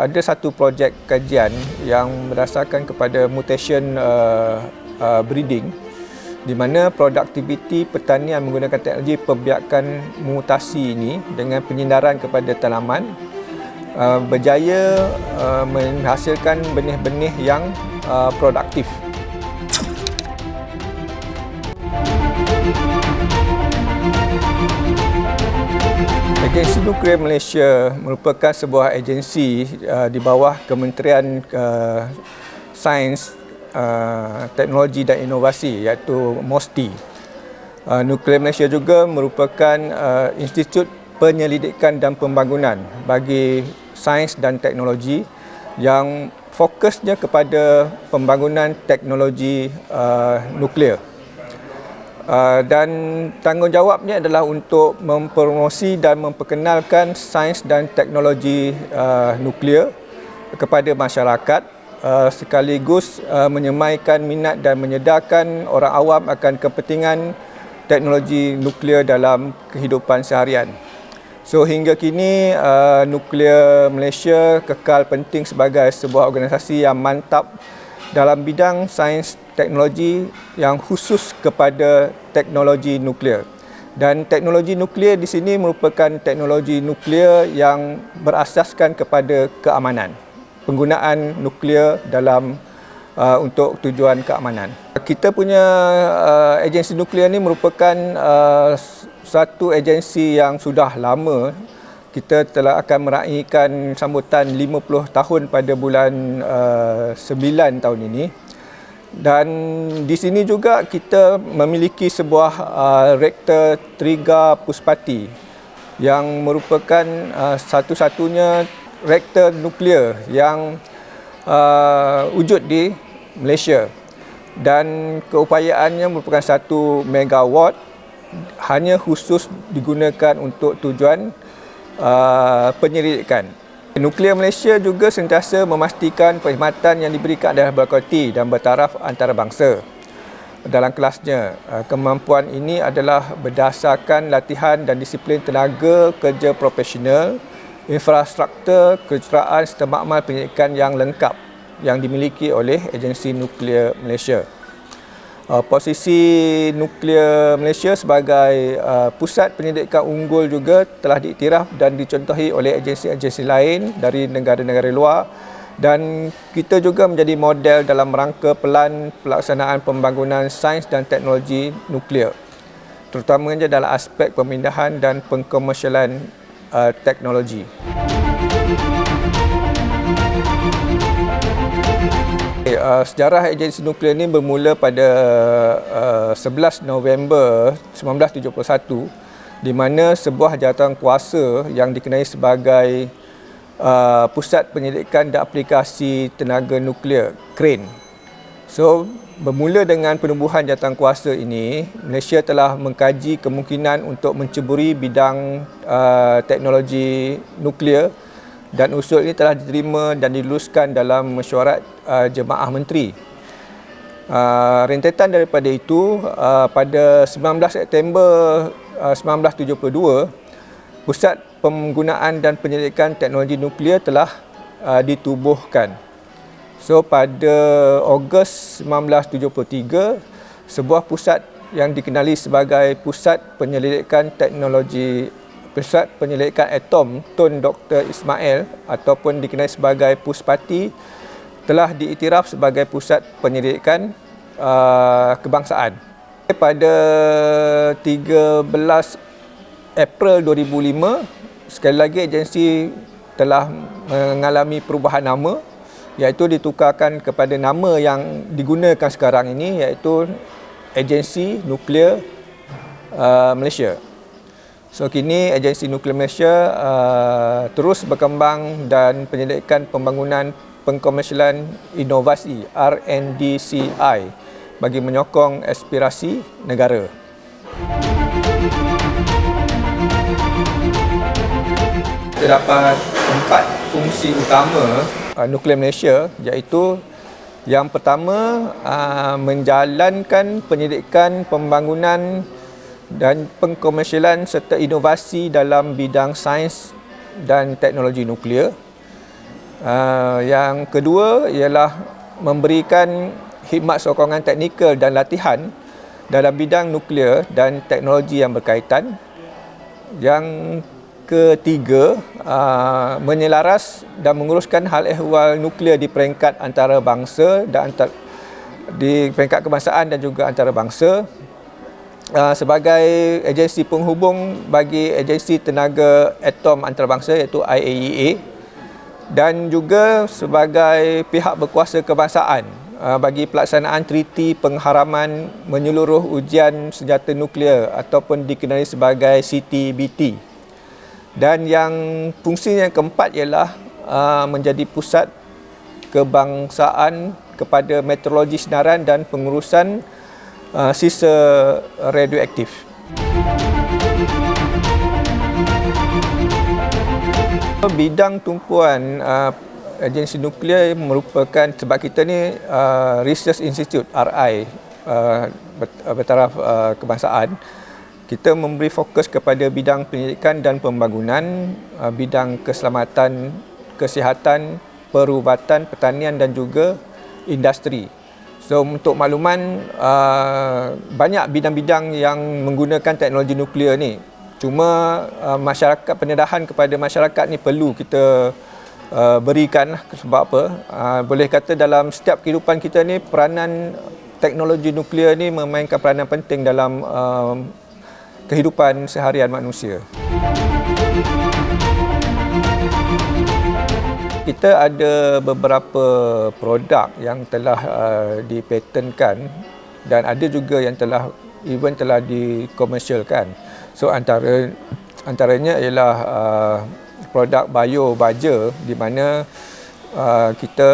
Ada satu projek kajian yang berdasarkan kepada mutation breeding, di mana produktiviti pertanian menggunakan teknologi pembiakan mutasi ini dengan penyindaran kepada tanaman berjaya menghasilkan benih-benih yang produktif. Agensi Nuklear Malaysia merupakan sebuah agensi di bawah Kementerian Sains, Teknologi dan Inovasi, iaitu MOSTI. Nuklear Malaysia juga merupakan institut penyelidikan dan pembangunan bagi sains dan teknologi yang fokusnya kepada pembangunan teknologi nuklear. Dan tanggungjawabnya adalah untuk mempromosi dan memperkenalkan sains dan teknologi nuklear kepada masyarakat, sekaligus menyemaikan minat dan menyedarkan orang awam akan kepentingan teknologi nuklear dalam kehidupan seharian. So hingga kini Nuklear Malaysia kekal penting sebagai sebuah organisasi yang mantap dalam bidang sains teknologi yang khusus kepada teknologi nuklear. Dan teknologi nuklear di sini merupakan teknologi nuklear yang berasaskan kepada keamanan. Penggunaan nuklear dalam untuk tujuan keamanan. Kita punya agensi nuklear ini merupakan satu agensi yang sudah lama. Kita telah akan meraihkan sambutan 50 tahun pada bulan 9 tahun ini. Dan di sini juga kita memiliki sebuah reaktor Triga Puspati yang merupakan satu-satunya reaktor nuklear yang wujud di Malaysia. Dan keupayaannya merupakan 1 megawatt, hanya khusus digunakan untuk tujuan penyelidikan. Nuklear Malaysia juga sentiasa memastikan perkhidmatan yang diberikan adalah berkualiti dan bertaraf antarabangsa dalam kelasnya. Kemampuan ini adalah berdasarkan latihan dan disiplin tenaga kerja profesional, infrastruktur, kejuruteraan serta makmal penyelidikan yang lengkap yang dimiliki oleh Agensi Nuklear Malaysia. Posisi Nuklear Malaysia sebagai pusat penyelidikan unggul juga telah diiktiraf dan dicontohi oleh agensi-agensi lain dari negara-negara luar, dan kita juga menjadi model dalam rangka pelan pelaksanaan pembangunan sains dan teknologi nuklear, terutamanya dalam aspek pemindahan dan pengkomersialan teknologi. Sejarah agensi nuklear ini bermula pada 11 November 1971, di mana sebuah jawatan kuasa yang dikenali sebagai Pusat Penyelidikan dan Aplikasi Tenaga Nuklear, CRANE. So, bermula dengan penubuhan jawatan kuasa ini, Malaysia telah mengkaji kemungkinan untuk menceburi bidang teknologi nuklear, dan usul ini telah diterima dan diluluskan dalam mesyuarat Jemaah Menteri. Rentetan daripada itu, pada 19 September 1972, Pusat Penggunaan dan Penyelidikan Teknologi Nuklear telah ditubuhkan. So pada Ogos 1973, sebuah pusat yang dikenali sebagai Pusat Penyelidikan Teknologi Pusat Penyelidikan Atom Tun Dr. Ismail ataupun dikenali sebagai Puspati telah diiktiraf sebagai Pusat Penyelidikan Kebangsaan. Pada 13 April 2005, sekali lagi agensi telah mengalami perubahan nama, iaitu ditukarkan kepada nama yang digunakan sekarang ini, iaitu Agensi Nuklear Malaysia. So kini Agensi Nuklear Malaysia terus berkembang dan penyelidikan pembangunan pengkomersialan inovasi R&D-CI bagi menyokong aspirasi negara. Terdapat 4 fungsi utama Nuklear Malaysia, iaitu yang pertama, menjalankan penyelidikan pembangunan dan pengkomersialan serta inovasi dalam bidang sains dan teknologi nuklear. Yang kedua ialah memberikan khidmat sokongan teknikal dan latihan dalam bidang nuklear dan teknologi yang berkaitan. Yang ketiga, menyelaras dan menguruskan hal ehwal nuklear di peringkat antarabangsa dan di peringkat kebangsaan dan juga antarabangsa. Sebagai agensi penghubung bagi Agensi Tenaga Atom Antarabangsa iaitu IAEA, dan juga sebagai pihak berkuasa kebangsaan bagi pelaksanaan Treaty Pengharaman Menyeluruh Ujian Senjata Nuklear ataupun dikenali sebagai CTBT. Dan yang fungsi yang keempat ialah menjadi pusat kebangsaan kepada meteorologi senaran dan pengurusan sisa radioaktif. Bidang tumpuan agensi nuklear merupakan, sebab kita ni Research Institute RI bertaraf kebangsaan, kita memberi fokus kepada bidang pendidikan dan pembangunan, bidang keselamatan, kesihatan, perubatan, pertanian dan juga industri. So untuk makluman, banyak bidang-bidang yang menggunakan teknologi nuklear ni. Cuma masyarakat, pendedahan kepada masyarakat ni perlu kita berikan. Sebab apa? Boleh kata dalam setiap kehidupan kita ni, peranan teknologi nuklear ni memainkan peranan penting dalam kehidupan seharian manusia. Kita ada beberapa produk yang telah dipatenkan dan ada juga yang telah dikomersialkan. So antaranya ialah produk bio-baja, di mana kita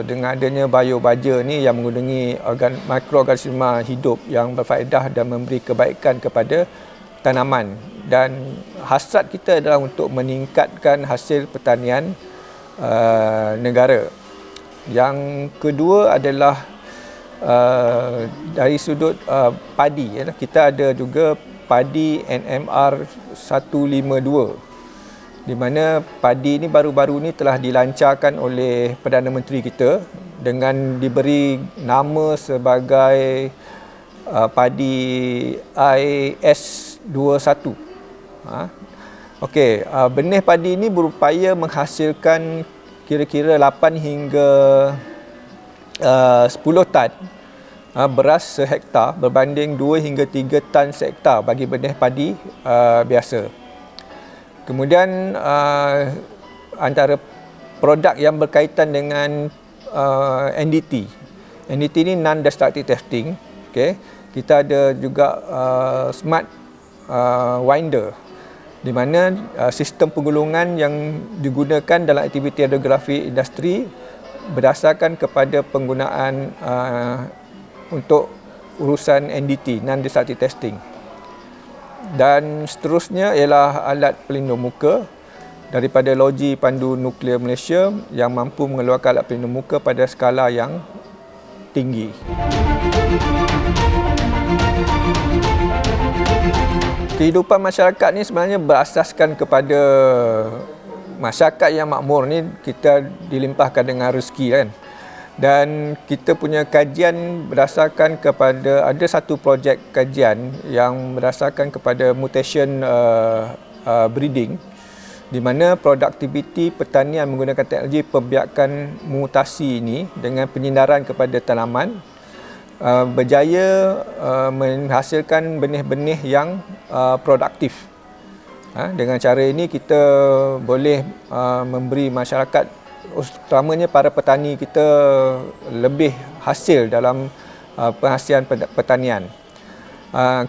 dengan adanya bio-baja ni yang menggunakan mikroorganisma hidup yang berfaedah dan memberi kebaikan kepada tanaman, dan hasrat kita adalah untuk meningkatkan hasil pertanian negara. Yang kedua adalah dari sudut padi, kita ada juga padi NMR 152, di mana padi ini baru-baru ni telah dilancarkan oleh Perdana Menteri kita dengan diberi nama sebagai padi IS21. Okey, benih padi ini berupaya menghasilkan kira-kira 8 hingga 10 tan beras sehektar berbanding 2 hingga 3 tan sehektar bagi benih padi biasa. Kemudian antara produk yang berkaitan dengan NDT. NDT ini non-destructive testing. Okay. Kita ada juga smart winder, di mana sistem penggulungan yang digunakan dalam aktiviti radiografi industri berdasarkan kepada penggunaan untuk urusan NDT, non-destructive testing. Dan seterusnya ialah alat pelindung muka daripada Logi Pandu Nuklear Malaysia yang mampu mengeluarkan alat pelindung muka pada skala yang tinggi. Kehidupan masyarakat ni sebenarnya berasaskan kepada masyarakat yang makmur ni, kita dilimpahkan dengan rezeki kan. Dan kita punya kajian berdasarkan kepada ada satu projek kajian yang berdasarkan kepada mutation breeding, di mana produktiviti pertanian menggunakan teknologi pembiakan mutasi ini dengan penyindaran kepada tanaman berjaya menghasilkan benih-benih yang produktif. Dengan cara ini kita boleh memberi masyarakat, utamanya para petani kita, lebih hasil dalam penghasilan pertanian.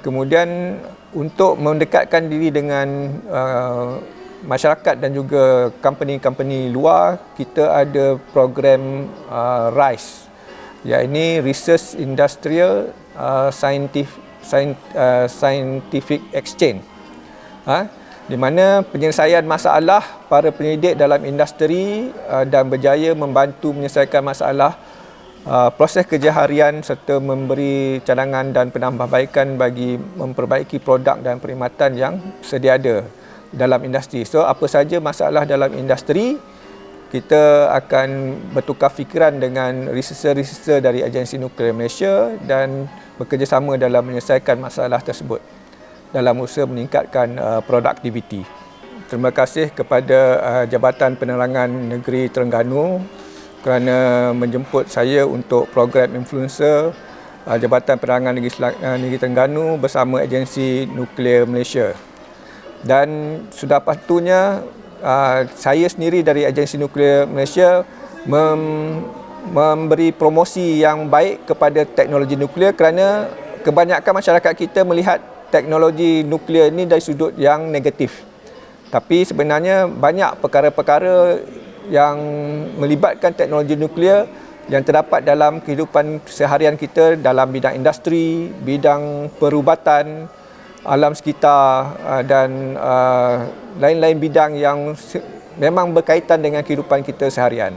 Kemudian untuk mendekatkan diri dengan masyarakat dan juga company-company luar, kita ada program RISE, iaitu Research Industrial Scientific Exchange, di mana penyelesaian masalah para pendidik dalam industri dan berjaya membantu menyelesaikan masalah proses kerja harian serta memberi cadangan dan penambahbaikan bagi memperbaiki produk dan perkhidmatan yang sedia ada dalam industri. So, apa saja masalah dalam industri, kita akan bertukar fikiran dengan researcher-researcher dari Agensi Nuklear Malaysia dan bekerjasama dalam menyelesaikan masalah tersebut dalam usaha meningkatkan produktiviti. Terima kasih kepada Jabatan Penerangan Negeri Terengganu kerana menjemput saya untuk program influencer Jabatan Penerangan Negeri Terengganu bersama Agensi Nuklear Malaysia. Dan sudah patutnya saya sendiri dari Agensi Nuklear Malaysia memberi promosi yang baik kepada teknologi nuklear, kerana kebanyakan masyarakat kita melihat teknologi nuklear ini dari sudut yang negatif. Tapi sebenarnya banyak perkara-perkara yang melibatkan teknologi nuklear yang terdapat dalam kehidupan seharian kita dalam bidang industri, bidang perubatan, alam sekitar dan lain-lain bidang yang memang berkaitan dengan kehidupan kita seharian.